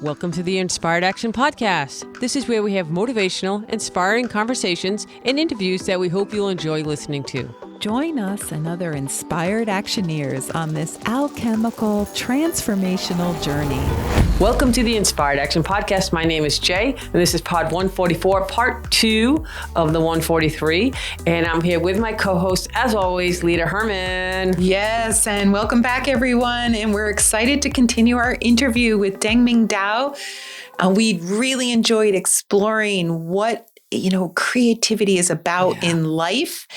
Welcome to the Inspired Action Podcast. This is where we have motivational, inspiring conversations and interviews that we hope you'll enjoy listening to. Join us and other inspired actioneers on this alchemical, transformational journey. Welcome to the Inspired Action Podcast. My name is Jaye, and this is Pod 144, Part 2 of the 143. And I'm here with my co-host, as always, Leta Herman. Yes, and welcome back, everyone. And we're excited to continue our interview with Deng Ming-Dao. We really enjoyed exploring what creativity is about in life.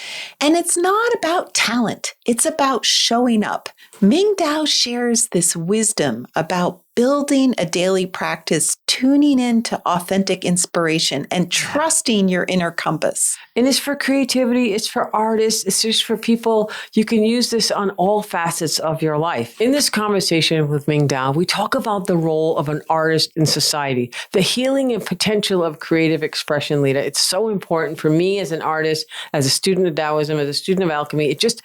And it's not about talent. It's about showing up. Ming-Dao shares this wisdom about building a daily practice, tuning into authentic inspiration and trusting your inner compass. And it's for creativity. It's for artists. It's just for people. You can use this on all facets of your life. In this conversation with Ming-Dao, we talk about the role of an artist in society, the healing and potential of creative expression, Leta. It's so important for me as an artist, as a student of Daoism, as a student of alchemy. It just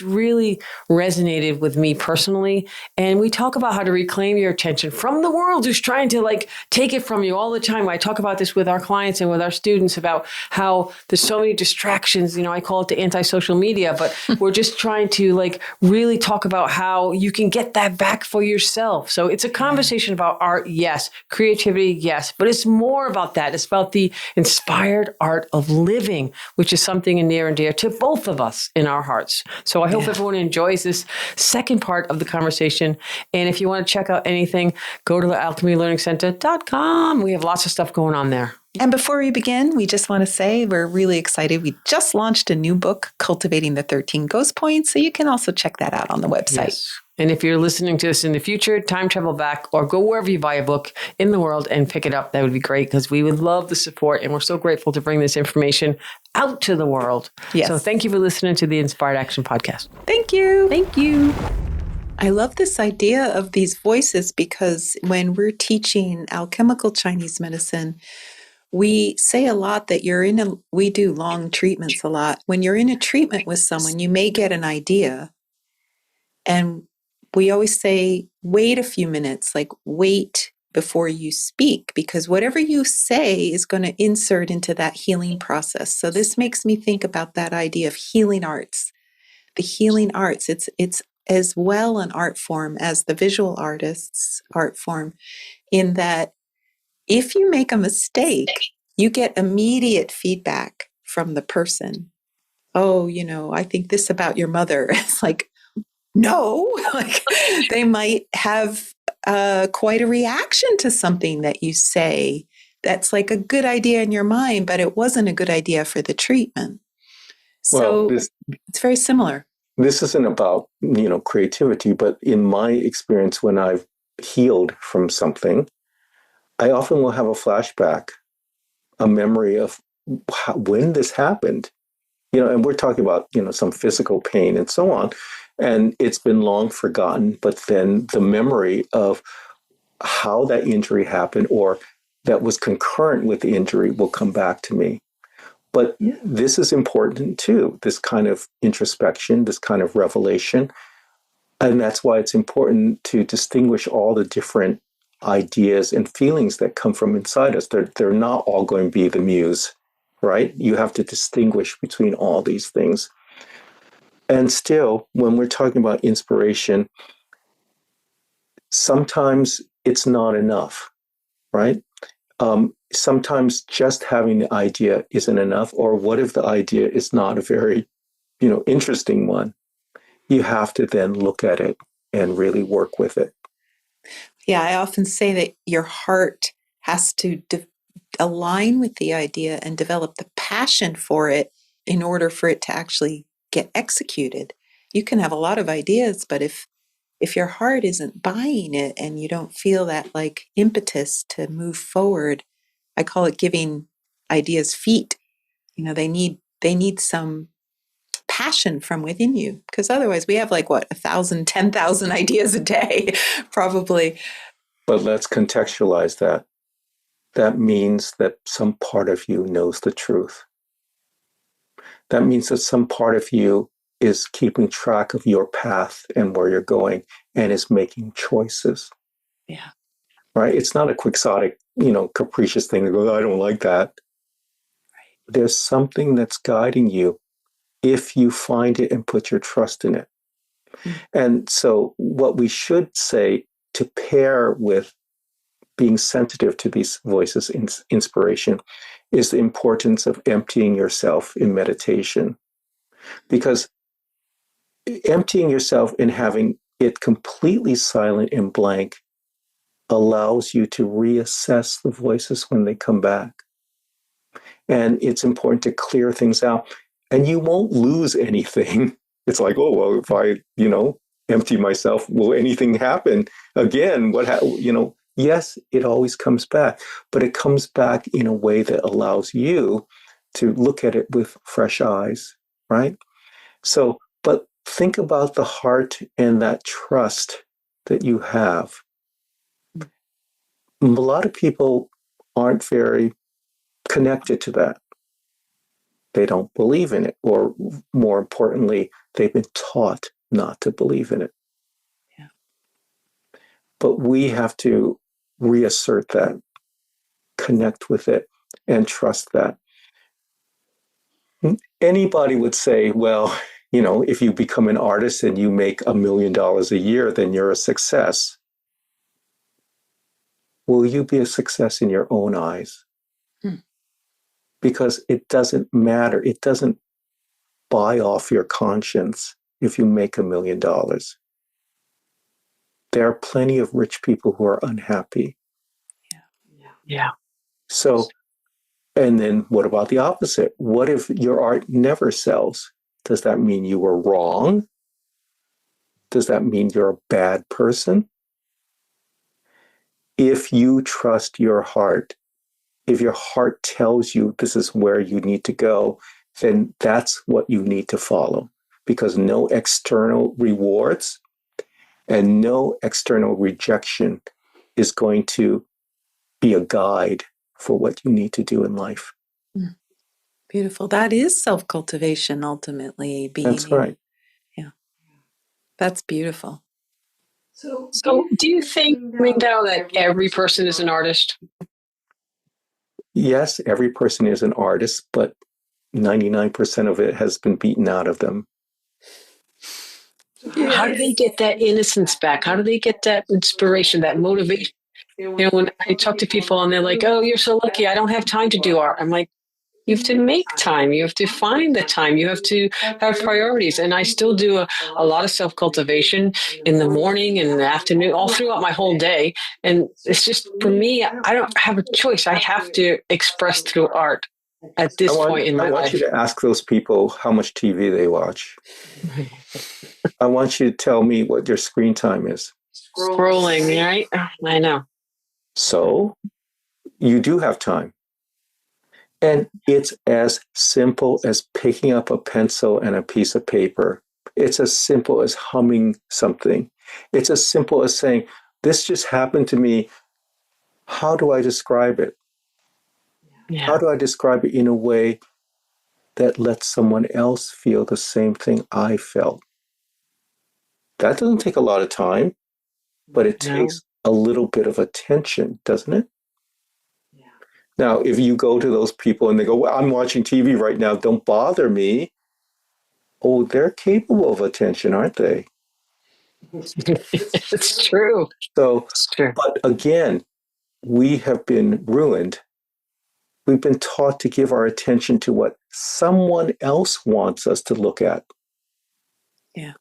really resonated with me personally. And we talk about how to reclaim your attention from the world who's trying to take it from you all the time. I talk about this with our clients and with our students about how there's so many distractions. I call it the anti-social media, but we're just trying to really talk about how you can get that back for yourself. So it's a conversation about art, yes, creativity, yes, but it's more about that. It's about the inspired art of living, which is something near and dear to both of us in our hearts. So I hope everyone enjoys this second part of the conversation. And if you want to check out anything, go to the alchemylearningcenter.com. We have lots of stuff going on there. And before we begin, we just want to say we're really excited. We just launched a new book, Cultivating the 13 Ghost Points. So you can also check that out on the website. Yes. And if you're listening to this in the future, time travel back or go wherever you buy a book in the world and pick it up. That would be great because we would love the support. And we're so grateful to bring this information out to the world. Yes. So thank you for listening to the Inspired Action Podcast. Thank you. Thank you. I love this idea of these voices because when we're teaching alchemical Chinese medicine, we say a lot that we do long treatments a lot. When you're in a treatment with someone, you may get an idea. And we always say, wait a few minutes, wait before you speak, because whatever you say is going to insert into that healing process. So this makes me think about that idea of healing arts. The healing arts, it's as well an art form as the visual artist's art form, in that if you make a mistake, you get immediate feedback from the person. Oh, I think this about your mother. It's no, they might have quite a reaction to something that you say that's a good idea in your mind, but it wasn't a good idea for the treatment. So it's very similar. This isn't about, creativity, but in my experience, when I've healed from something, I often will have a flashback, a memory of when this happened, and we're talking about, some physical pain and so on. And it's been long forgotten, but then the memory of how that injury happened or that was concurrent with the injury will come back to me. But this is important too, this kind of introspection, this kind of revelation. And that's why it's important to distinguish all the different ideas and feelings that come from inside us. They're not all going to be the muse, right? You have to distinguish between all these things. And still, when we're talking about inspiration, sometimes it's not enough, right? Sometimes just having the idea isn't enough, or what if the idea is not a very, interesting one? You have to then look at it and really work with it. Yeah, I often say that your heart has to align with the idea and develop the passion for it in order for it to actually get executed. You can have a lot of ideas, but if your heart isn't buying it and you don't feel that impetus to move forward, I call it giving ideas feet. They need some passion from within you, because otherwise we have 1,000, 10,000 ideas a day, probably. But let's contextualize that. That means that some part of you knows the truth. That means that some part of you is keeping track of your path and where you're going and is making choices. Yeah. right? It's not a quixotic, capricious thing that goes, I don't like that. There's something that's guiding you if you find it and put your trust in it. And so what we should say to pair with being sensitive to these voices in inspiration is the importance of emptying yourself in meditation. Because emptying yourself and having it completely silent and blank allows you to reassess the voices when they come back. And it's important to clear things out. And you won't lose anything. It's like, oh, well, if I, empty myself, will anything happen again? Yes, it always comes back, but it comes back in a way that allows you to look at it with fresh eyes, right? So, but think about the heart and that trust that you have. A lot of people aren't very connected to that. They don't believe in it, or more importantly, they've been taught not to believe in it. Yeah. But we have to reassert that, connect with it, and trust that. Anybody would say, well, if you become an artist and you make $1 million a year, then you're a success. Will you be a success in your own eyes? Because it doesn't matter. It doesn't buy off your conscience if you make $1 million. There are plenty of rich people who are unhappy. Yeah. So, and then what about the opposite? What if your art never sells? Does that mean you were wrong? Does that mean you're a bad person? If you trust your heart, if your heart tells you this is where you need to go, then that's what you need to follow, because no external rewards and no external rejection is going to be a guide for what you need to do in life. Beautiful. That is self-cultivation, ultimately. That's right. Yeah. That's beautiful. So do you think, Ming-Dao, that every person is an artist? Yes, every person is an artist, but 99% of it has been beaten out of them. How do they get that innocence back? How do they get that inspiration, that motivation? When I talk to people and they're like, oh, you're so lucky, I don't have time to do art. I'm like, you have to make time. You have to find the time. You have to have priorities. And I still do a lot of self-cultivation in the morning and in the afternoon, all throughout my whole day. And it's just, for me, I don't have a choice. I have to express through art at this point in my I want life. you to ask those people how much TV they watch. I want you to tell me what your screen time is. Scrolling, right? I know. So you do have time. And it's as simple as picking up a pencil and a piece of paper. It's as simple as humming something. It's as simple as saying, this just happened to me. How do I describe it? Yeah. How do I describe it in a way that lets someone else feel the same thing I felt? That doesn't take a lot of time, but it takes a little bit of attention, doesn't it? Yeah. Now, if you go to those people and they go, well, I'm watching TV right now, don't bother me. Oh, they're capable of attention, aren't they? It's true. So, It's true. but again, we have been ruined. We've been taught to give our attention to what someone else wants us to look at. Yeah.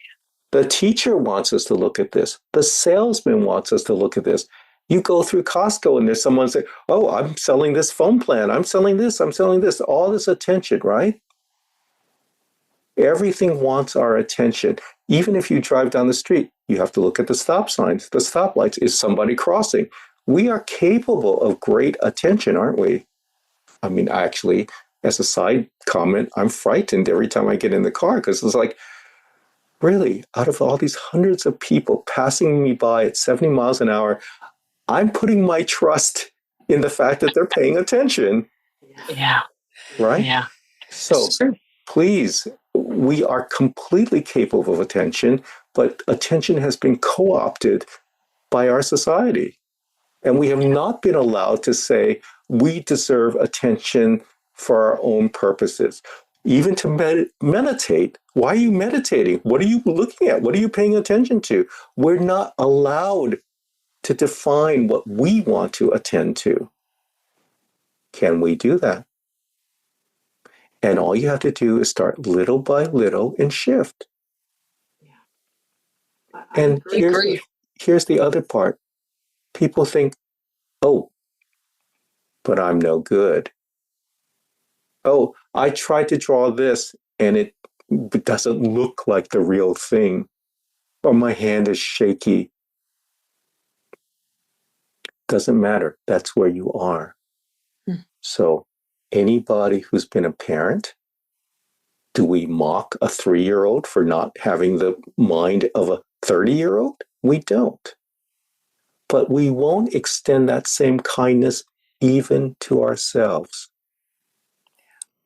The teacher wants us to look at this. The salesman wants us to look at this. You go through Costco and there's someone saying, oh, I'm selling this phone plan. I'm selling this. I'm selling this. All this attention, right? Everything wants our attention. Even if you drive down the street, you have to look at the stop signs, the stoplights. Is somebody crossing? We are capable of great attention, aren't we? I mean, actually, as a side comment, I'm frightened every time I get in the car because it's like, really, out of all these hundreds of people passing me by at 70 miles an hour, I'm putting my trust in the fact that they're paying attention. Yeah. Right? Yeah. So please, we are completely capable of attention, but attention has been co-opted by our society. And we have not been allowed to say we deserve attention for our own purposes. Even to meditate. Why are you meditating? What are you looking at? What are you paying attention to? We're not allowed to define what we want to attend to. Can we do that? And all you have to do is start little by little and shift. And here's the other part. People think, oh, but I'm no good. Oh, I tried to draw this and it doesn't look like the real thing. Or my hand is shaky. Doesn't matter. That's where you are. So anybody who's been a parent, do we mock a 3-year-old for not having the mind of a 30-year-old? We don't. But we won't extend that same kindness even to ourselves.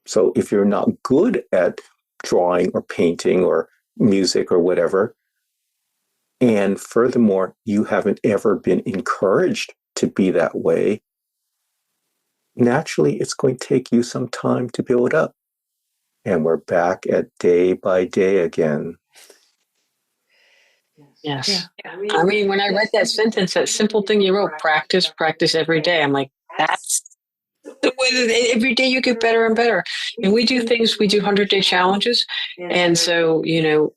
So if you're not good at drawing or painting or music or whatever, and furthermore, you haven't ever been encouraged to be that way, naturally, it's going to take you some time to build up. And we're back at day by day again. Yes. Yeah. I mean, when I read that sentence, that simple thing you wrote, practice every day, I'm like, that's the way every day you get better and better. And we do 100-day challenges. And so,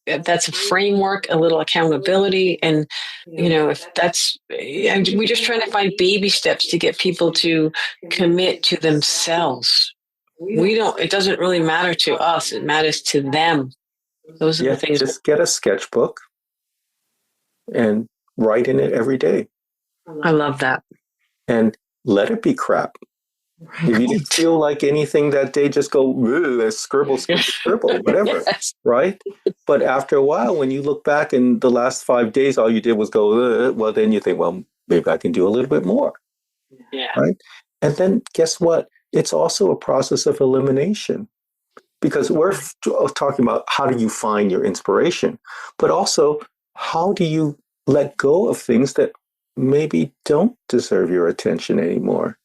that's a framework, a little accountability. And, if that's, we're just trying to find baby steps to get people to commit to themselves. It doesn't really matter to us. It matters to them. Those are the things. Just get a sketchbook and write in it every day. I love that. And let it be crap. Right. If you didn't feel like anything that day, just go, scribble, whatever, yes. Right? But after a while, when you look back in the last 5 days, all you did was go, well, then you think, well, maybe I can do a little bit more. Yeah. Right? And then guess what? It's also a process of elimination. Because we're talking about how do you find your inspiration, but also how do you let go of things that maybe don't deserve your attention anymore.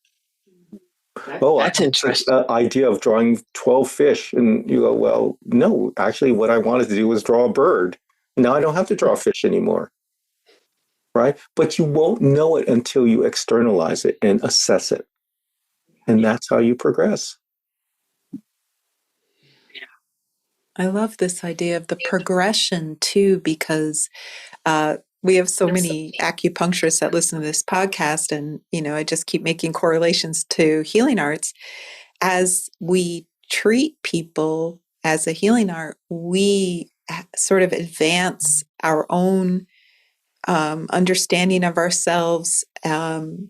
That's interesting. The idea of drawing 12 fish. And you go, well, no, actually what I wanted to do was draw a bird. Now I don't have to draw a fish anymore. Right? But you won't know it until you externalize it and assess it. And that's how you progress. I love this idea of the progression too, because we have so many acupuncturists that listen to this podcast, and I just keep making correlations to healing arts. As we treat people as a healing art, we sort of advance our own understanding of ourselves.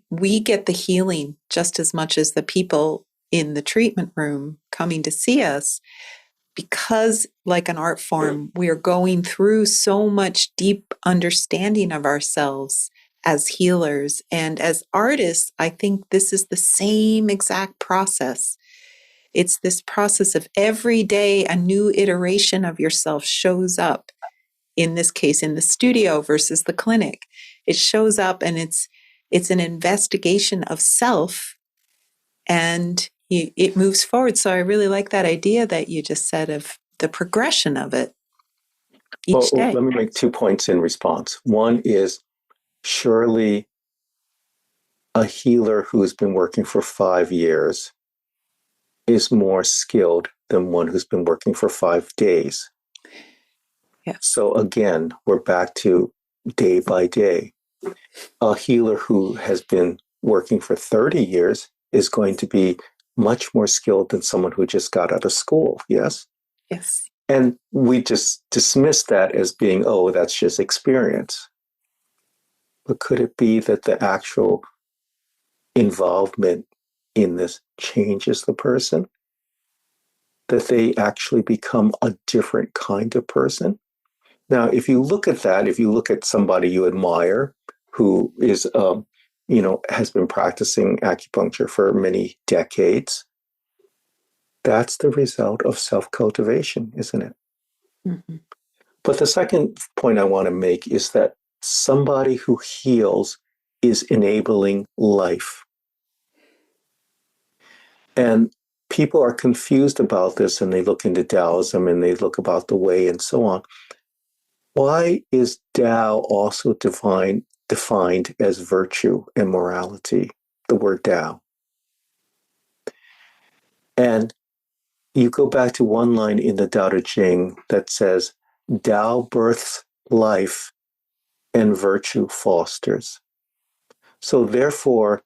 We get the healing just as much as the people in the treatment room coming to see us. Because, like an art form, we are going through so much deep understanding of ourselves as healers. And as artists, I think this is the same exact process. It's this process of every day a new iteration of yourself shows up. In this case, in the studio versus the clinic. It shows up and it's an investigation of self, and it moves forward. So I really like that idea that you just said of the progression of it each day. Let me make 2 points in response. One is, surely a healer who's been working for 5 years is more skilled than one who's been working for 5 days. Yes. So again, we're back to day by day. A healer who has been working for 30 years is going to be much more skilled than someone who just got out of school. Yes? Yes. And we just dismiss that as being, oh, that's just experience. But could it be that the actual involvement in this changes the person? That they actually become a different kind of person? Now, if you look at that, if you look at somebody you admire who is, has been practicing acupuncture for many decades, that's the result of self-cultivation, isn't it? Mm-hmm. But the second point I want to make is that somebody who heals is enabling life. And people are confused about this, and they look into Taoism and they look about the way and so on. Why is Tao also defined as virtue and morality? The word Tao. And you go back to one line in the Tao Te Ching that says, Tao births life and virtue fosters. So therefore,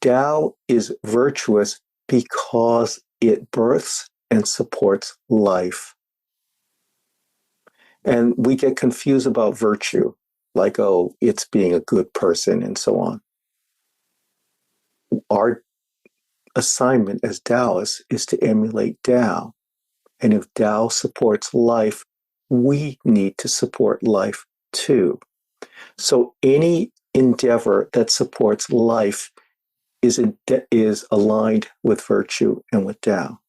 Tao is virtuous because it births and supports life. And we get confused about virtue, like, oh, it's being a good person and so on. Our assignment as Taoists is to emulate Tao. And if Tao supports life, we need to support life too. So any endeavor that supports life is aligned with virtue and with Tao.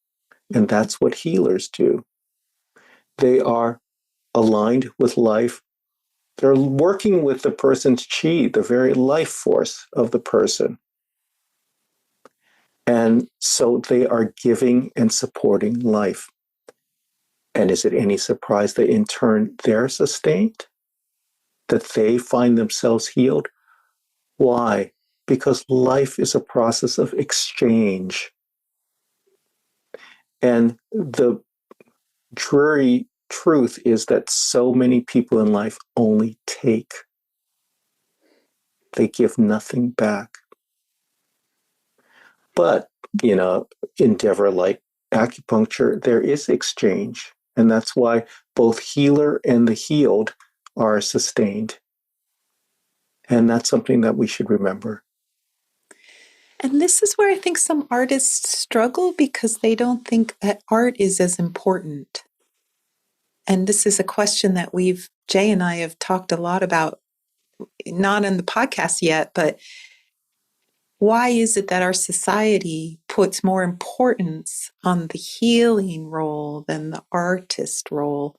And that's what healers do. They are aligned with life. They're working with the person's chi, the very life force of the person. And so they are giving and supporting life. And is it any surprise that in turn they're sustained? That they find themselves healed? Why? Because life is a process of exchange. And the dreary truth is that so many people in life only take. They give nothing back. But in an endeavor like acupuncture, there is exchange. And that's why both healer and the healed are sustained. And that's something that we should remember. And this is where I think some artists struggle because they don't think that art is as important. And this is a question that Jaye and I have talked a lot about, not in the podcast yet, but why is it that our society puts more importance on the healing role than the artist role?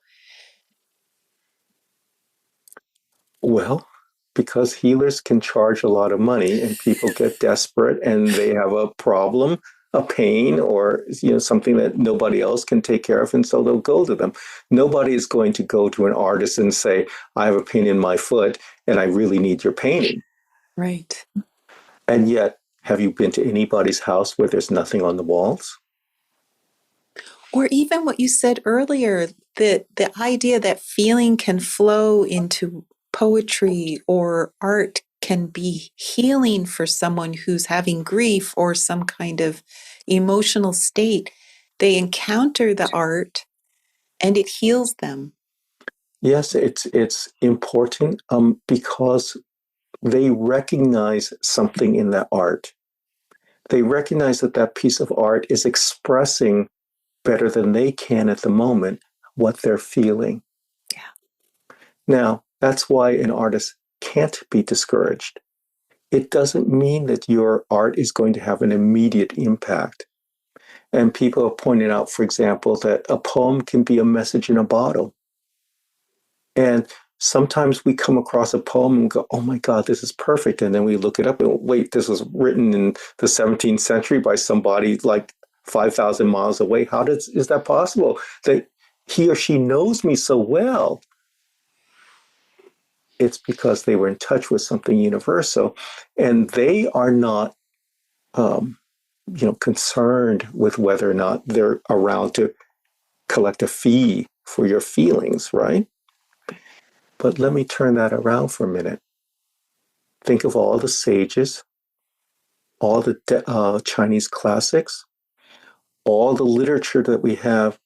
Well, because healers can charge a lot of money and people get desperate and they have a problem, a pain, or something that nobody else can take care of, and so they'll go to them. Nobody is going to go to an artist and say, I have a pain in my foot and I really need your painting. Right. And yet, have you been to anybody's house where there's nothing on the walls? Or even what you said earlier, the idea that feeling can flow into poetry or art can be healing for someone who's having grief or some kind of emotional state. They encounter the art and it heals them. Yes, it's important because they recognize something in that art. They recognize that that piece of art is expressing better than they can at the moment what they're feeling. Yeah. Now, that's why an artist can't be discouraged. It doesn't mean that your art is going to have an immediate impact. And people have pointed out, for example, that a poem can be a message in a bottle. And sometimes we come across a poem and go, oh my God, this is perfect. And then we look it up and wait, this was written in the 17th century by somebody like 5,000 miles away. Is that possible? That he or she knows me so well. It's because they were in touch with something universal. And they are not concerned with whether or not they're around to collect a fee for your feelings, right? But let me turn that around for a minute. Think of all the sages, all the Chinese classics, all the literature that we have.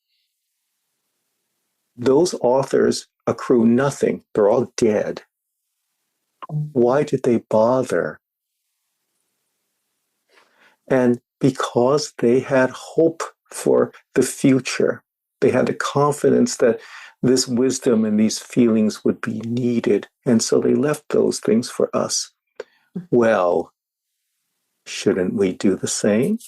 Those authors accrue nothing. They're all dead. Why did they bother? And because they had hope for the future, they had the confidence that this wisdom and these feelings would be needed. And so they left those things for us. Well, shouldn't we do the same?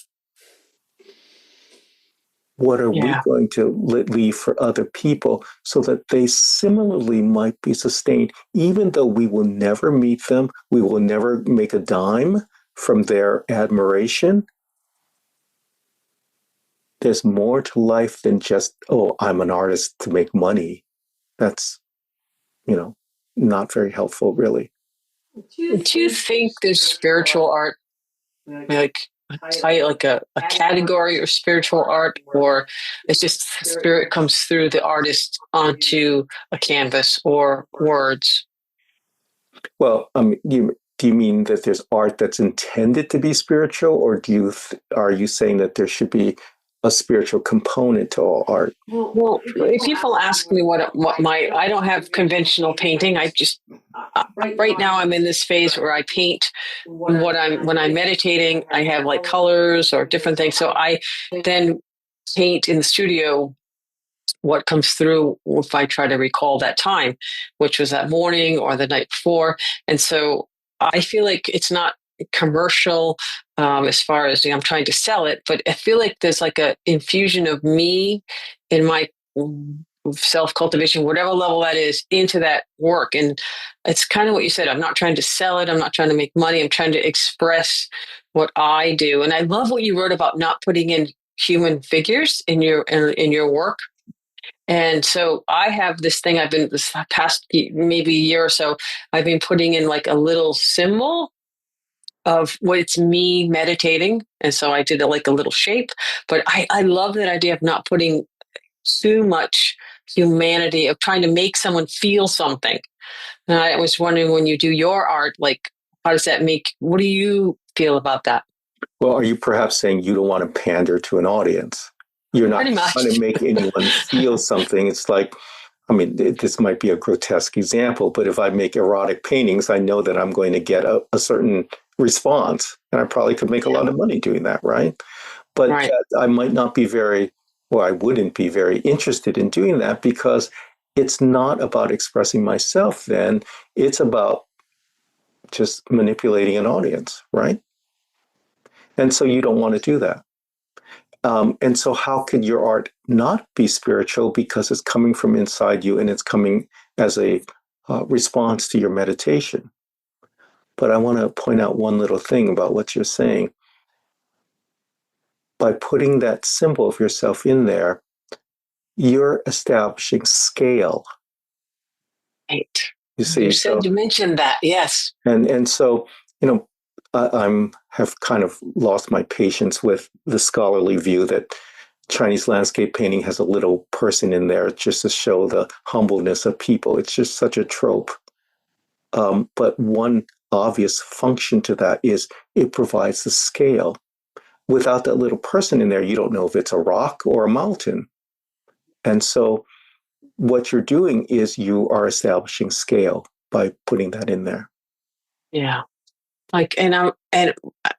What are we Yeah. going to leave for other people so that they similarly might be sustained, even though we will never meet them, we will never make a dime from their admiration? There's more to life than just, oh, I'm an artist to make money. That's, not very helpful, really. Do you think there's spiritual art, like like a category or spiritual art, or it's just spirit comes through the artist onto a canvas or words? Well, do you mean that there's art that's intended to be spiritual, or are you saying that there should be a spiritual component to all art? Well, if people ask me what my I don't have conventional painting. I just right now I'm in this phase where I paint when I'm meditating. I have like colors or different things, so I then paint in the studio what comes through if I try to recall that time, which was that morning or the night before. And so I feel like it's not commercial as far as I'm trying to sell it, but I feel like there's like a infusion of me in my self cultivation, whatever level that is, into that work. And it's kind of what you said. I'm not trying to sell it. I'm not trying to make money. I'm trying to express what I do. And I love what you wrote about not putting in human figures in your work. And so I have this thing I've been this past maybe year or so, I've been putting in like a little symbol of what it's me meditating. And so I did it like a little shape. But I love that idea of not putting too much humanity, of trying to make someone feel something. And I was wondering, when you do your art, like, how does that what do you feel about that? Well, are you perhaps saying you don't want to pander to an audience? You're not Pretty trying to much. make anyone feel something. It's like, this might be a grotesque example, but if I make erotic paintings, I know that I'm going to get a certain response, and I probably could make a Yeah. lot of money doing that, right? But Right. I might not be I wouldn't be very interested in doing that, because it's not about expressing myself then. It's about just manipulating an audience, right? And so you don't want to do that. And so, how could your art not be spiritual, because it's coming from inside you and it's coming as a response to your meditation? But I want to point out one little thing about what you're saying. By putting that symbol of yourself in there, you're establishing scale. Right. You You see, said you mentioned that. Yes. and so, you know, I'm have kind of lost my patience with the scholarly view that Chinese landscape painting has a little person in there just to show the humbleness of people. It's just such a trope. But one obvious function to that is it provides the scale. Without that little person in there, you don't know if it's a rock or a mountain. And so what you're doing is you are establishing scale by putting that in there. Yeah. Like, and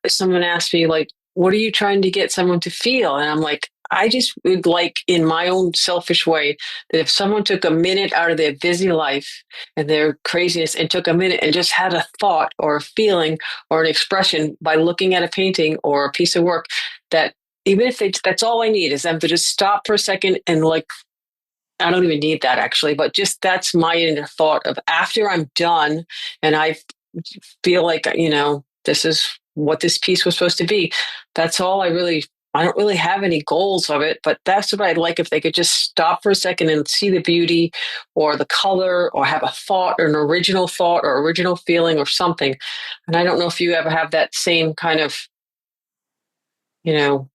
someone asked me, like, what are you trying to get someone to feel? And I'm like, I just would like, in my own selfish way, that if someone took a minute out of their busy life and their craziness and took a minute and just had a thought or a feeling or an expression by looking at a painting or a piece of work, that even if that's all I need is them to just stop for a second and, like, I don't even need that actually, but just that's my inner thought of, after I'm done and I feel like, this is what this piece was supposed to be. That's all I don't really have any goals of it, but that's what I'd like, if they could just stop for a second and see the beauty or the color or have a thought or an original thought or original feeling or something. And I don't know if you ever have that same kind of,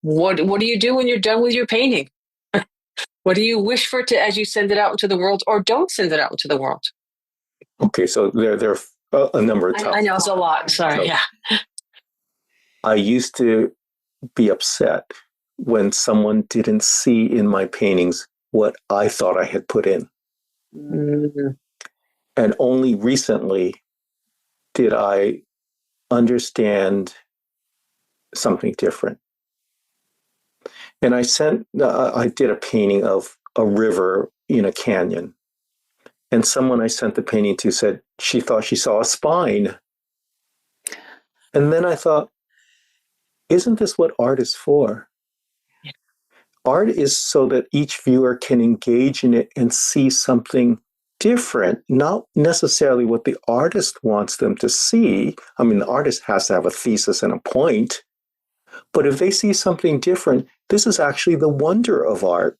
what do you do when you're done with your painting? What do you wish for to as you send it out into the world, or don't send it out into the world? Okay, so there are a number of I times. know it's a lot. Sorry. So Yeah. I used to be upset when someone didn't see in my paintings what I thought I had put in. Mhm. And only recently did I understand something different. And I did a painting of a river in a canyon. And someone I sent the painting to said she thought she saw a spine. And then I thought, isn't this what art is for? art is so that each viewer can engage in it and see something different, not necessarily what the artist wants them to see. I mean, the artist has to have a thesis and a point, but if they see something different, this is actually the wonder of art,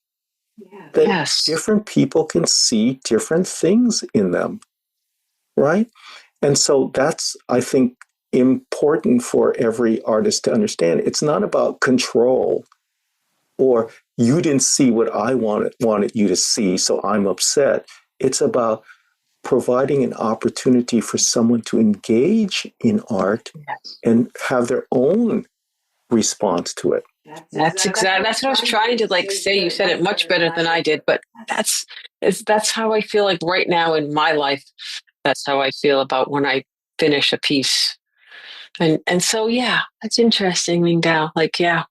that Yes. different people can see different things in them, right? And so that's, I think, important for every artist to understand. It's not about control or you didn't see what I wanted you to see, so I'm upset. It's about providing an opportunity for someone to engage in art and have their own response to it. That's exactly, that's what I was trying to like say. You said it much better than I did, but that's how I feel like right now in my life. That's how I feel about when I finish a piece. And so yeah, that's interesting, Ming-Dao. Like, yeah,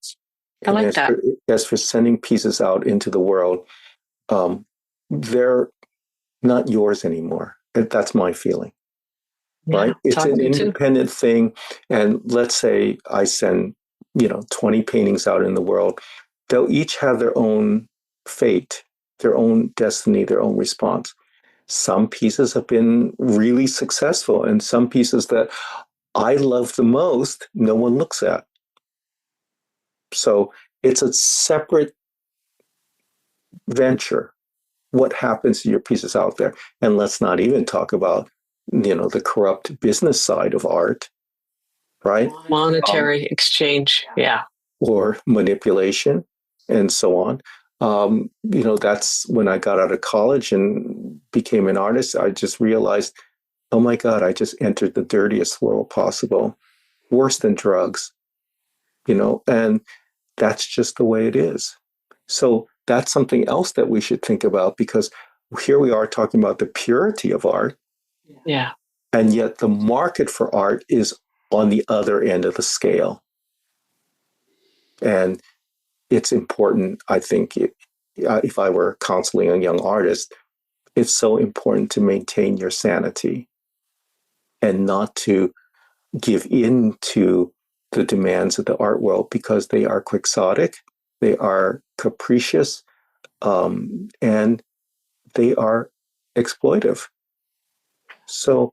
I And like that. as for sending pieces out into the world, they're not yours anymore. That's my feeling, Yeah, right? It's talk an to me too. independent thing. And let's say I send, 20 paintings out in the world. They'll each have their own fate, their own destiny, their own response. Some pieces have been really successful, and some pieces that I love the most, no one looks at. So it's a separate venture. What happens to your pieces out there? And let's not even talk about, the corrupt business side of art, right? Monetary exchange. Yeah. Or manipulation and so on. That's when I got out of college and became an artist. I just realized, oh my God, I just entered the dirtiest world possible, worse than drugs, and that's just the way it is. So that's something else that we should think about, because here we are talking about the purity of art, Yeah. and yet the market for art is on the other end of the scale. And it's important, I think, if I were counseling a young artist, it's so important to maintain your sanity and not to give in to the demands of the art world, because they are quixotic, they are capricious, and they are exploitive. So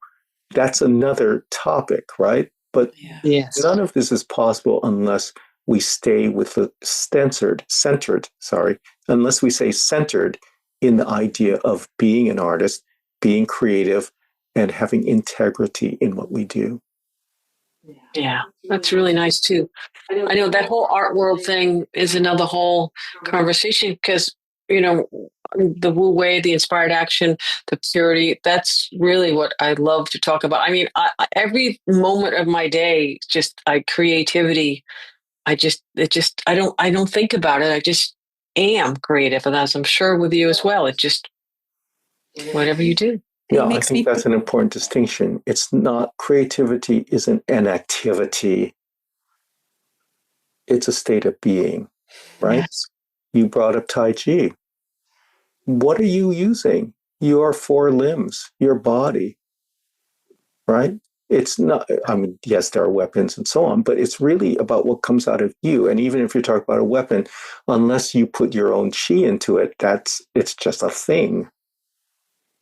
that's another topic, right? But Yes. none of this is possible unless we stay with the unless we say centered in the idea of being an artist, being creative, and having integrity in what we do. Yeah. That's really nice too. I know that whole art world thing is another whole conversation because, you know, the Wu Wei, the inspired action, the purity, that's really what I love to talk about. I mean, every moment of my day, just creativity. I don't think about it. I just am creative. And as I'm sure with you as well, it just, whatever you do. It Yeah, I makes think me that's an important distinction. It's not, creativity isn't an activity, it's a state of being, right? Yes. You brought up Tai Chi. What are you using? Your four limbs, your body, right? It's not, I mean, yes, there are weapons and so on, but it's really about what comes out of you. And even if you're talking about a weapon, unless you put your own chi into it, it's just a thing.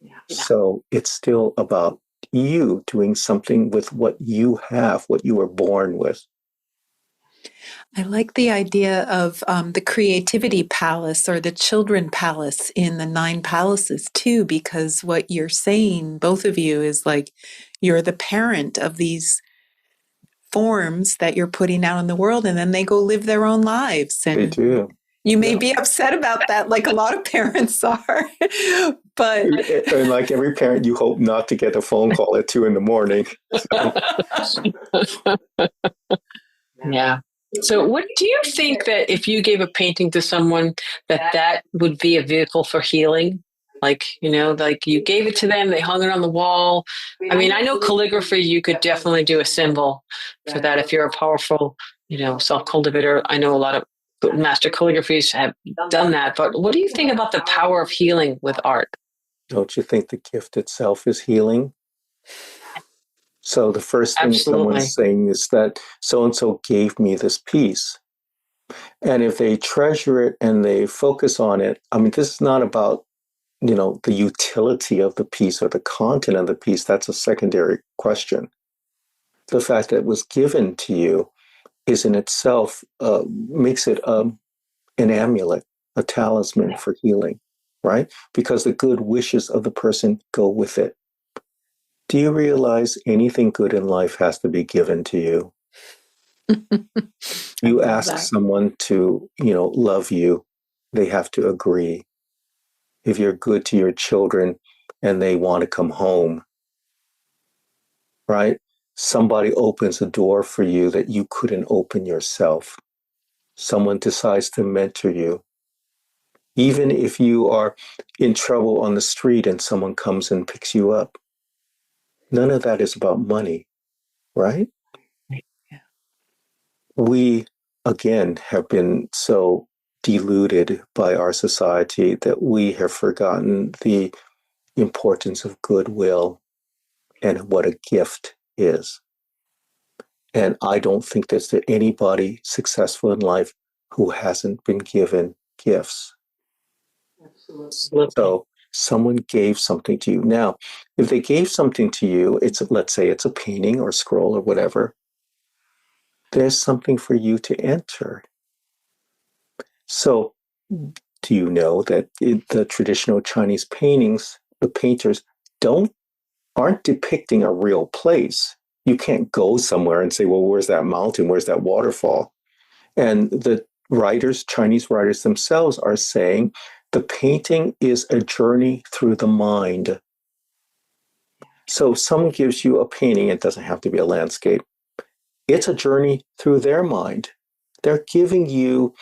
Yeah. So it's still about you doing something with what you have, what you were born with. I like the idea of the creativity palace or the children palace in the nine palaces too, because what you're saying, both of you, is like you're the parent of these forms that you're putting out in the world, and then they go live their own lives. They And do. you may Yeah. be upset about that, like a lot of parents are, but And like every parent, you hope not to get a phone call at 2 a.m. So. Yeah. So, what do you think that if you gave a painting to someone, that would be a vehicle for healing? Like, like you gave it to them, they hung it on the wall. I mean, I know calligraphy, you could definitely do a symbol for that if you're a powerful, self cultivator. I know a lot of master calligraphies have done that. But what do you think about the power of healing with art? Don't you think the gift itself is healing? So the first thing someone's Absolutely. saying is that so and so gave me this piece. And if they treasure it and they focus on it, I mean, this is not about, the utility of the piece or the content of the piece. That's a secondary question. The fact that it was given to you is in itself makes it an amulet, a talisman for healing, right? Because the good wishes of the person go with it. Do you realize anything good in life has to be given to you? You ask someone to, love you, they have to agree. If you're good to your children and they want to come home, right? Somebody opens a door for you that you couldn't open yourself. Someone decides to mentor you. Even if you are in trouble on the street and someone comes and picks you up, none of that is about money, right? Yeah. We, again, have been so deluded by our society that we have forgotten the importance of goodwill and what a gift is. And I don't think there's anybody successful in life who hasn't been given gifts. Absolutely. So someone gave something to you. Now, if they gave something to you, let's say it's a painting or scroll or whatever, there's something for you to enter. So do you know that the traditional Chinese paintings, the painters aren't depicting a real place? You can't go somewhere and say, well, where's that mountain? Where's that waterfall? And the Chinese writers themselves are saying the painting is a journey through the mind. So someone gives you a painting, it doesn't have to be a landscape. It's a journey through their mind. They're giving you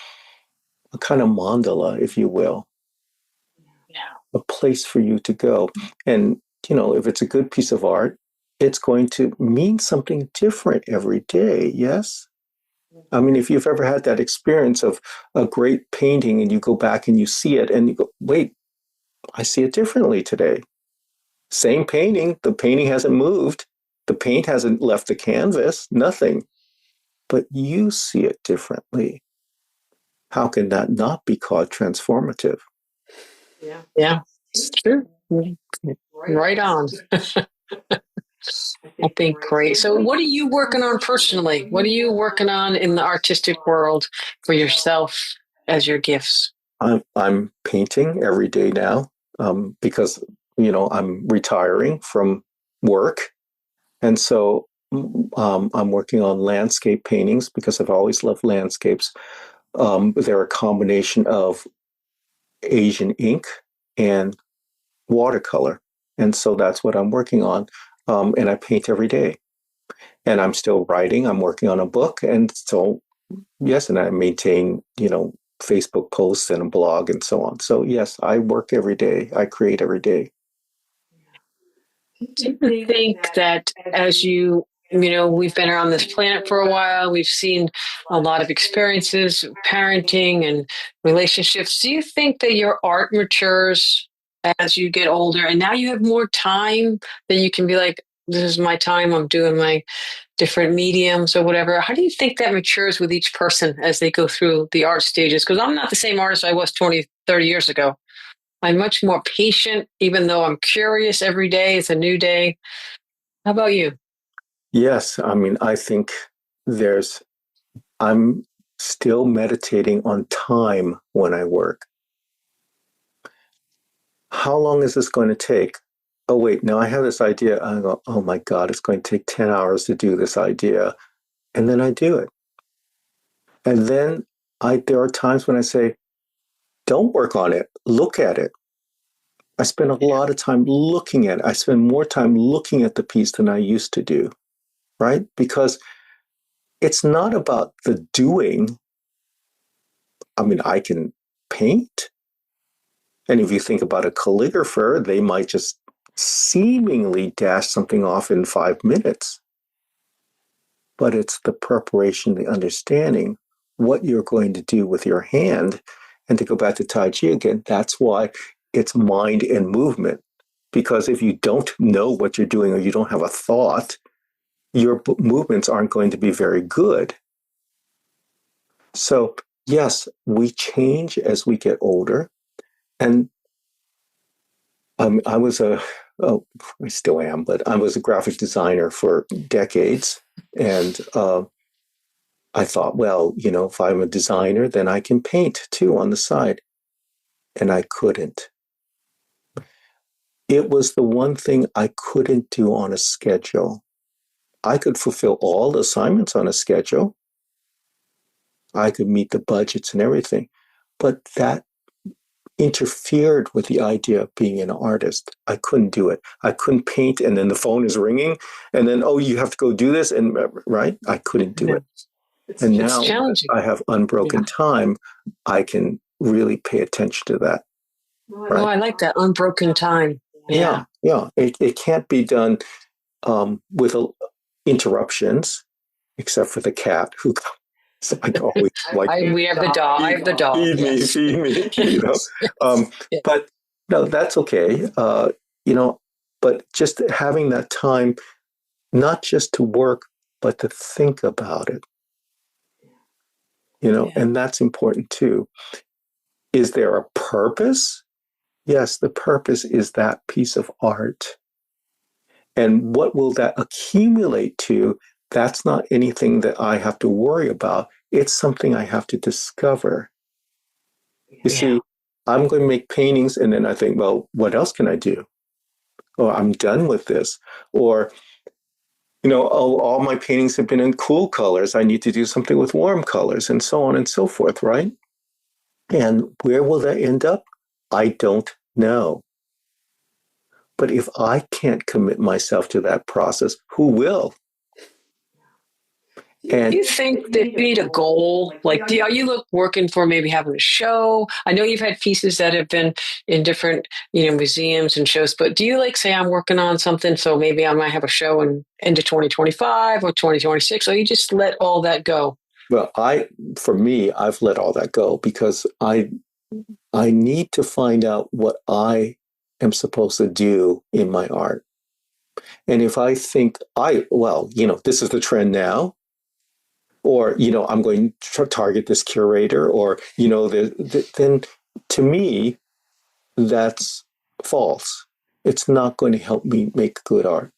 a kind of mandala, if you will, a place for you to go. And, if it's a good piece of art, it's going to mean something different every day. Yes. I mean, if you've ever had that experience of a great painting and you go back and you see it and you go, wait, I see it differently today. Same painting, the painting hasn't moved, the paint hasn't left the canvas, nothing, but you see it differently. How can that not be called transformative? Yeah, it's true. Right on. I think great. So, what are you working on personally? What are you working on in the artistic world for yourself as your gifts? I'm painting every day now because I'm retiring from work, and so I'm working on landscape paintings because I've always loved landscapes. They're a combination of Asian ink and watercolor, and so that's what I'm working on. And I paint every day, and I'm still writing. I'm working on a book, and so yes, and I maintain Facebook posts and a blog and so on. So yes, I work every day. I create every day. Do you think that we've been around this planet for a while, we've seen a lot of experiences, parenting and relationships. Do you think that your art matures as you get older and now you have more time that you can be like, this is my time, I'm doing my different mediums or whatever? How do you think that matures with each person as they go through the art stages? Because I'm not the same artist I was 20, 30 years ago. I'm much more patient, even though I'm curious every day. It's a new day. How about you? Yes, I mean, I think I'm still meditating on time when I work. How long is this going to take? Oh, wait, now I have this idea. I go, oh my God, it's going to take 10 hours to do this idea. And then I do it. And then there are times when I say, don't work on it, look at it. I spend a lot of time looking at it. I spend more time looking at the piece than I used to do, right? Because it's not about the doing. I mean, I can paint. And if you think about a calligrapher, they might just seemingly dash something off in 5 minutes. But it's the preparation, the understanding, what you're going to do with your hand. And to go back to Tai Chi again, that's why it's mind and movement. Because if you don't know what you're doing or you don't have a thought, your movements aren't going to be very good. So yes, we change as we get older. And I was I still am, but I was a graphic designer for decades. And I thought, well, if I'm a designer, then I can paint too on the side. And I couldn't. It was the one thing I couldn't do on a schedule. I could fulfill all the assignments on a schedule. I could meet the budgets and everything. But that interfered with the idea of being an artist. I couldn't do it. I couldn't paint, and then the phone is ringing, and then, oh, you have to go do this, and right? I couldn't do it. And now I have unbroken time. I can really pay attention to that. Right? Oh, I like that unbroken time. Yeah. It can't be done with interruptions, except for the cat who comes. I always we have the dog. I have the dog. Feed me. Yes. But no, that's okay. But just having that time, not just to work, but to think about it. And that's important too. Is there a purpose? Yes, the purpose is that piece of art. And what will that accumulate to? That's not anything that I have to worry about. It's something I have to discover. You see, I'm going to make paintings, and then I think, well, what else can I do? Oh, I'm done with this. Or, all my paintings have been in cool colors. I need to do something with warm colors, and so on and so forth, right? And where will that end up? I don't know. But if I can't commit myself to that process, who will? And do you think that you need a goal? Like, are you working for maybe having a show? I know you've had pieces that have been in different, museums and shows, but do you say I'm working on something, so maybe I might have a show in end of 2025 or 2026, or you just let all that go? Well, for me, I've let all that go because I need to find out what I am supposed to do in my art. And if I think this is the trend now, or, I'm going to target this curator, or, then to me, that's false. It's not going to help me make good art.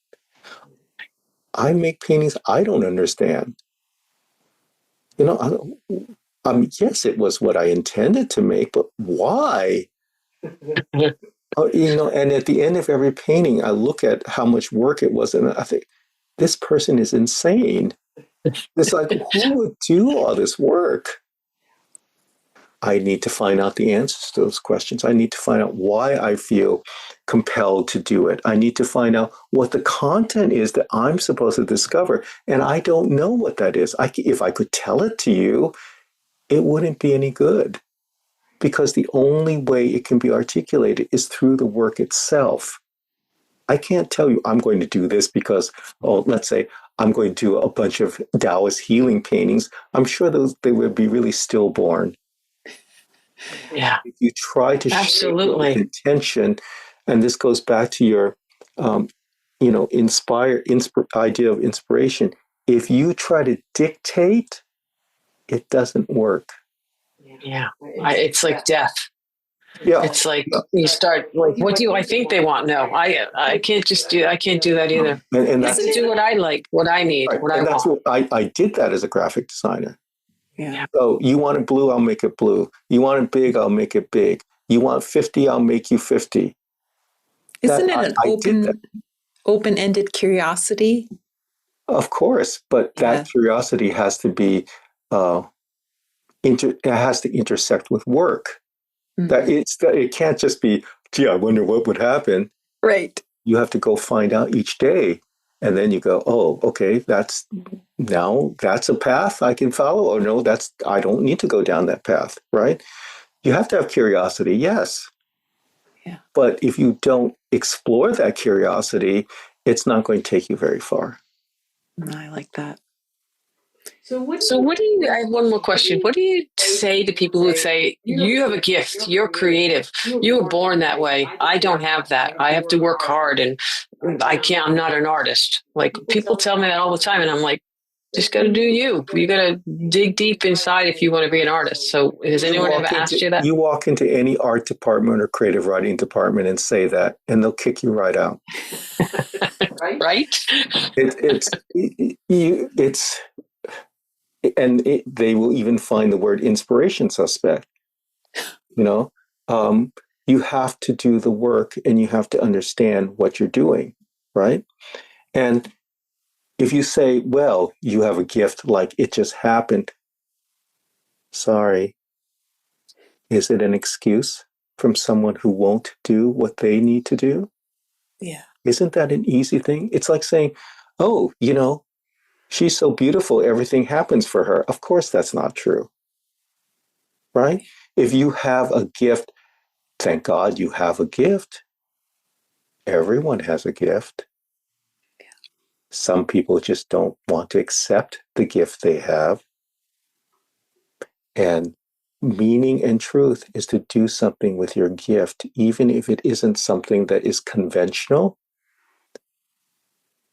I make paintings I don't understand. Yes, it was what I intended to make, but why? And at the end of every painting, I look at how much work it was, and I think, this person is insane. It's like, who would do all this work? I need to find out the answers to those questions. I need to find out why I feel compelled to do it. I need to find out what the content is that I'm supposed to discover. And I don't know what that is. If I could tell it to you, it wouldn't be any good, because the only way it can be articulated is through the work itself. I can't tell you I'm going to do this because, let's say I'm going to do a bunch of Daoist healing paintings. I'm sure they would be really stillborn. Yeah. If you try to shape it with intention, and this goes back to your, idea of inspiration. If you try to dictate, it doesn't work. Yeah, it's like death. Yeah, it's like you start what do I think they want? No, I can't I can't do that either. And that's to do what I like, what I need, right. What I want. I did that as a graphic designer. Yeah. So you want it blue, I'll make it blue. You want it big, I'll make it big. You want 50, I'll make you 50. Isn't it an open-ended curiosity? Of course, but that curiosity has to be it has to intersect with work. Mm-hmm. It can't just be, gee, I wonder what would happen. Right. You have to go find out each day. And then you go, oh, okay, that's a path I can follow. Or no, I don't need to go down that path, right? You have to have curiosity, yes. Yeah. But if you don't explore that curiosity, it's not going to take you very far. I like that. So what do you, I have one more question. What do you say to people who say, you have a gift, you're creative, you were born that way. I don't have that. I have to work hard and I'm not an artist. Like, people tell me that all the time. And I'm like, Just got to do you. You got to dig deep inside if you want to be an artist. So, has anyone ever asked you that? You walk into any art department or creative writing department and say that, and they'll kick you right out. Right? They will even find the word inspiration suspect. You know, you have to do the work and you have to understand what you're doing, right? And if you say, well, you have a gift like it just happened, sorry, is it an excuse from someone who won't do what they need to do? Yeah. Isn't that an easy thing? It's like saying, oh, she's so beautiful, everything happens for her. Of course, that's not true, right? If you have a gift, thank God you have a gift. Everyone has a gift. Some people just don't want to accept the gift they have. And meaning and truth is to do something with your gift, even if it isn't something that is conventional,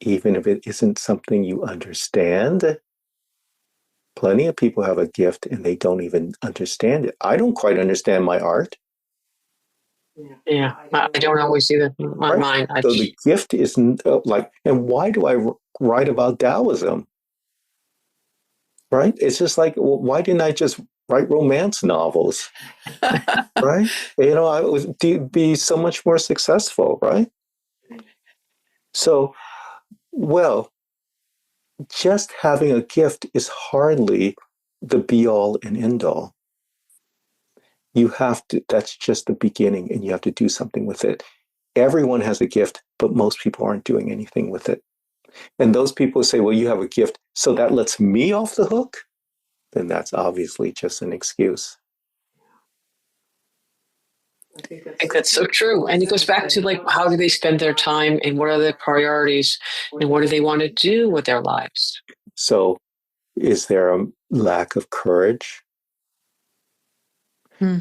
even if it isn't something you understand. Plenty of people have a gift and they don't even understand it. I don't quite understand my art. Yeah, I don't always see that on Right? mine. So the gift isn't and why do I write about Taoism? Right? It's just like, well, why didn't I just write romance novels? Right? I would be so much more successful, right? So, well, just having a gift is hardly the be all and end all. You have to, that's just the beginning, and you have to do something with it. Everyone has a gift, but most people aren't doing anything with it. And those people say, well, you have a gift, so that lets me off the hook? Then that's obviously just an excuse. I think that's so true. And it goes back to like, how do they spend their time and what are their priorities and what do they want to do with their lives? So, is there a lack of courage?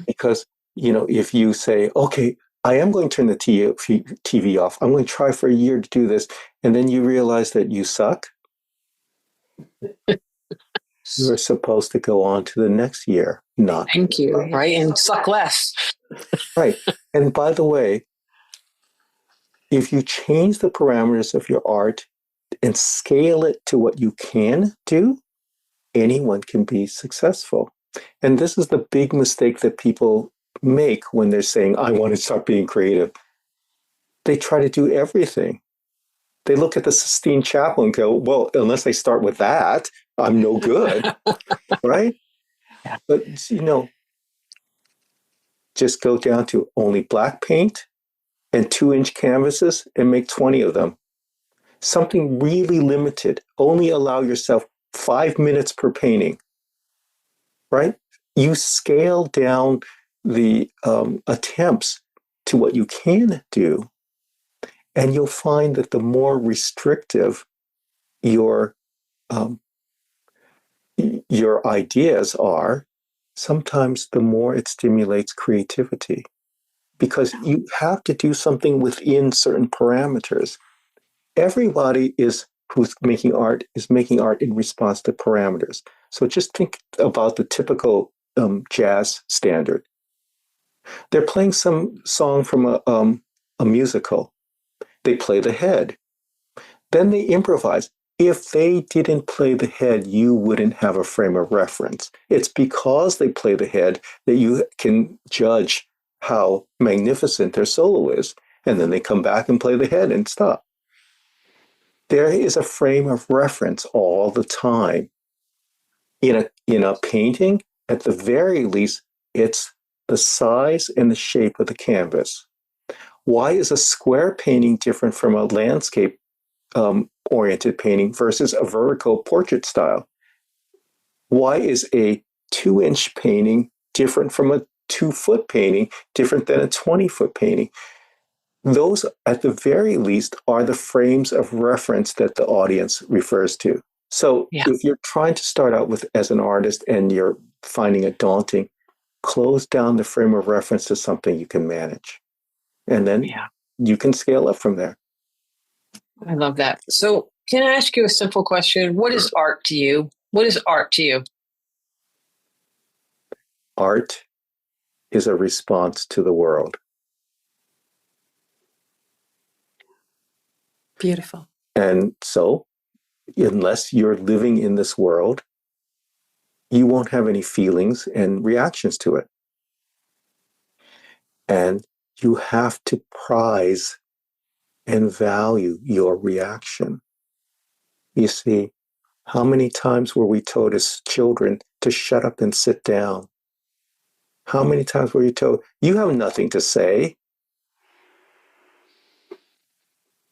Because, if you say, okay, I am going to turn the TV off, I'm going to try for a year to do this, and then you realize that you suck, you're supposed to go on to the next year. Not. Thank you, right? And suck less. Right. And by the way, if you change the parameters of your art and scale it to what you can do, anyone can be successful. And this is the big mistake that people make when they're saying, I want to start being creative. They try to do everything. They look at the Sistine Chapel and go, well, unless I start with that, I'm no good. Right? Yeah. But, just go down to only black paint and 2-inch canvases and make 20 of them. Something really limited. Only allow yourself 5 minutes per painting, right? You scale down the attempts to what you can do, and you'll find that the more restrictive your ideas are, sometimes the more it stimulates creativity, because you have to do something within certain parameters. Everybody who's making art is making art in response to parameters. So just think about the typical jazz standard. They're playing some song from a musical. They play the head. Then they improvise. If they didn't play the head, you wouldn't have a frame of reference. It's because they play the head that you can judge how magnificent their solo is. And then they come back and play the head and stop. There is a frame of reference all the time. In a painting, at the very least, it's the size and the shape of the canvas. Why is a square painting different from a landscape oriented painting versus a vertical portrait style? Why is a 2-inch painting different from a 2-foot painting, different than a 20-foot painting? Those, at the very least, are the frames of reference that the audience refers to. So if you're trying to start out as an artist and you're finding it daunting, close down the frame of reference to something you can manage. And then you can scale up from there. I love that. So Can I ask you a simple question? What is art to you? What is art to you? Art is a response to the world. Beautiful. And so, unless you're living in this world, you won't have any feelings and reactions to it. And you have to prize and value your reaction. You see, how many times were we told as children to shut up and sit down? How many times were you told, you have nothing to say?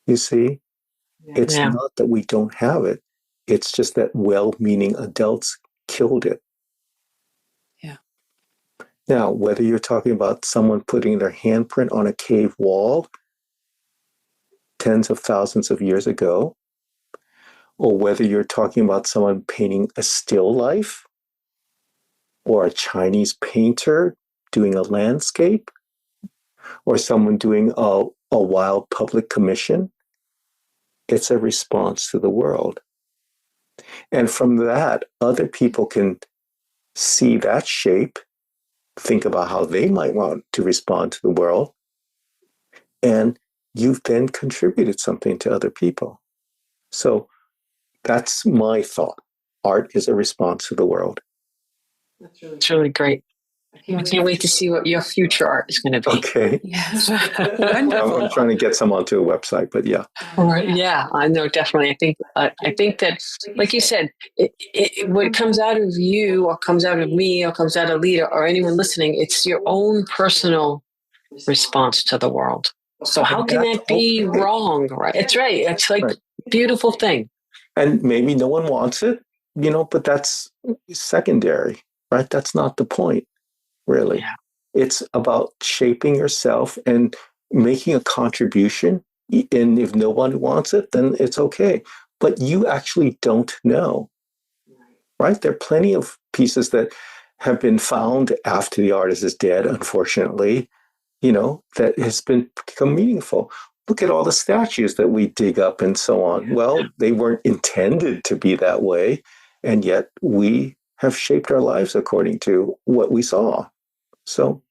You see, it's Yeah. not that we don't have it. It's just that well-meaning adults killed it. Yeah. Now, whether you're talking about someone putting their handprint on a cave wall tens of thousands of years ago, or whether you're talking about someone painting a still life, or a Chinese painter doing a landscape, or someone doing a wild public commission, it's a response to the world. And from that, other people can see that shape, think about how they might want to respond to the world, and you've then contributed something to other people. So that's my thought. Art is a response to the world. It's really great. I can't wait to see what your future art is going to be. Okay. Yes. I'm Wonderful. trying to get some onto a website, but yeah. Right. Yeah, I know, definitely. I think that, like you said, what comes out of you, or comes out of me, or comes out of Leta, or anyone listening, it's your own personal response to the world. So how can that be wrong? Right? It's right. It's like Right. a beautiful thing. And maybe no one wants it, but that's secondary, right? That's not the point, really. Yeah. It's about shaping yourself and making a contribution. And if no one wants it, then it's okay. But you actually don't know, right? There are plenty of pieces that have been found after the artist is dead, unfortunately, that has become meaningful. Look at all the statues that we dig up and so on. Well, they weren't intended to be that way, and yet we have shaped our lives according to what we saw. So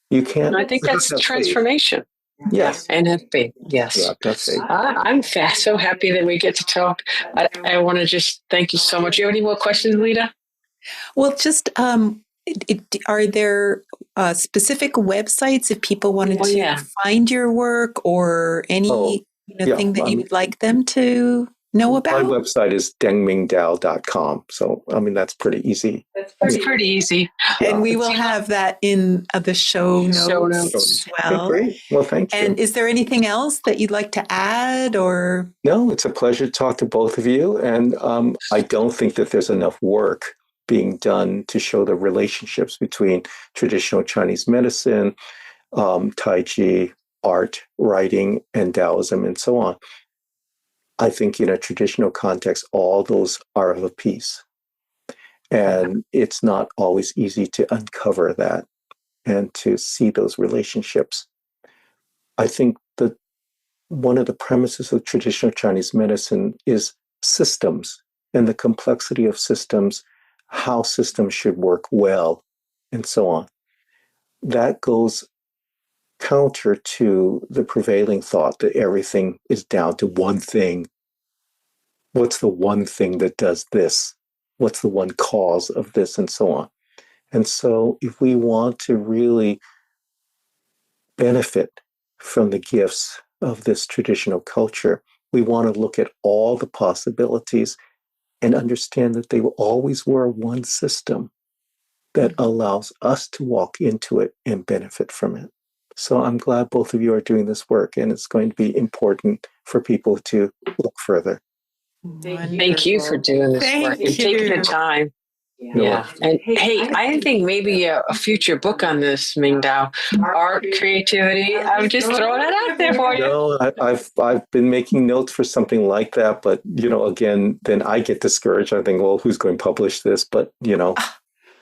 you can't. I think that's transformation. Yes. And have faith. Yes. Yeah, that's it. I'm so happy that we get to talk. I want to just thank you so much. You have any more questions, Leta? Well, just are there specific websites if people wanted to find your work, or any thing that you would like them to know about? My website is dengmingdao.com. So, that's pretty easy. That's pretty easy. And we will have that in the show notes as well. Okay, great. Well, thank you. And is there anything else that you'd like to add, or? No, it's a pleasure to talk to both of you. And I don't think that there's enough work being done to show the relationships between traditional Chinese medicine, Tai Chi, art, writing, and Taoism, and so on. I think in a traditional context, all those are of a piece. And it's not always easy to uncover that and to see those relationships. I think that one of the premises of traditional Chinese medicine is systems and the complexity of systems, how systems should work well, and so on. That goes counter to the prevailing thought that everything is down to one thing. What's the one thing that does this? What's the one cause of this, and so on? And so if we want to really benefit from the gifts of this traditional culture, we want to look at all the possibilities and understand that they always were one system that allows us to walk into it and benefit from it. So I'm glad both of you are doing this work, and it's going to be important for people to look further. Thank you for doing this work and taking the time. Yeah. And hey, I think maybe a future book on this, Ming-Dao, art, creativity. I'm just throwing it out there for you. No, I've been making notes for something like that, but again, then I get discouraged. I think, well, who's going to publish this? But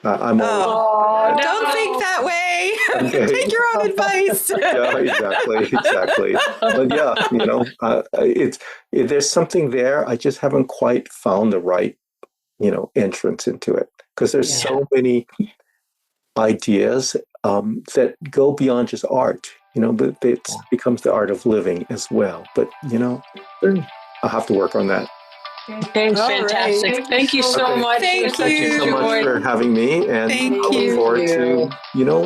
I'm always, Don't think that way. Okay. Take your own advice. yeah, exactly. But yeah, there's something there. I just haven't quite found the right, entrance into it, because there's so many ideas that go beyond just art. But it becomes the art of living as well. But I'll have to work on that. Okay, fantastic. Right. Thank you so much. Thank Thank you so much for having me, and Thank I look you. forward to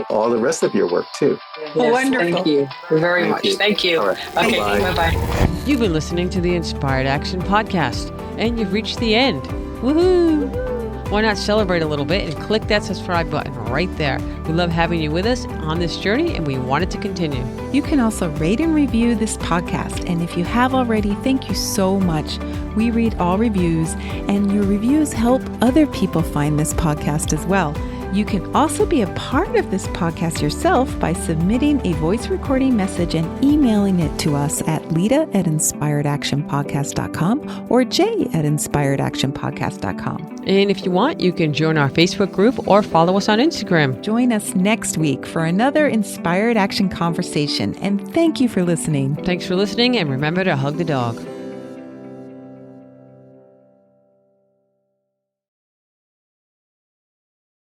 all the rest of your work too. Wonderful. Thank you very Thank much. you. Thank you. All right. Okay, Bye-bye. bye-bye. You've been listening to the Inspired Action Podcast, and you've reached the end. Woohoo! Why not celebrate a little bit and click that subscribe button right there? We love having you with us on this journey, and we want it to continue. You can also rate and review this podcast. And if you have already, thank you so much. We read all reviews, and your reviews help other people find this podcast as well. You can also be a part of this podcast yourself by submitting a voice recording message and emailing it to us at leta@inspiredactionpodcast.com or jay@inspiredactionpodcast.com. And if you want, you can join our Facebook group or follow us on Instagram. Join us next week for another Inspired Action conversation. And thank you for listening. Thanks for listening, and remember to hug the dog.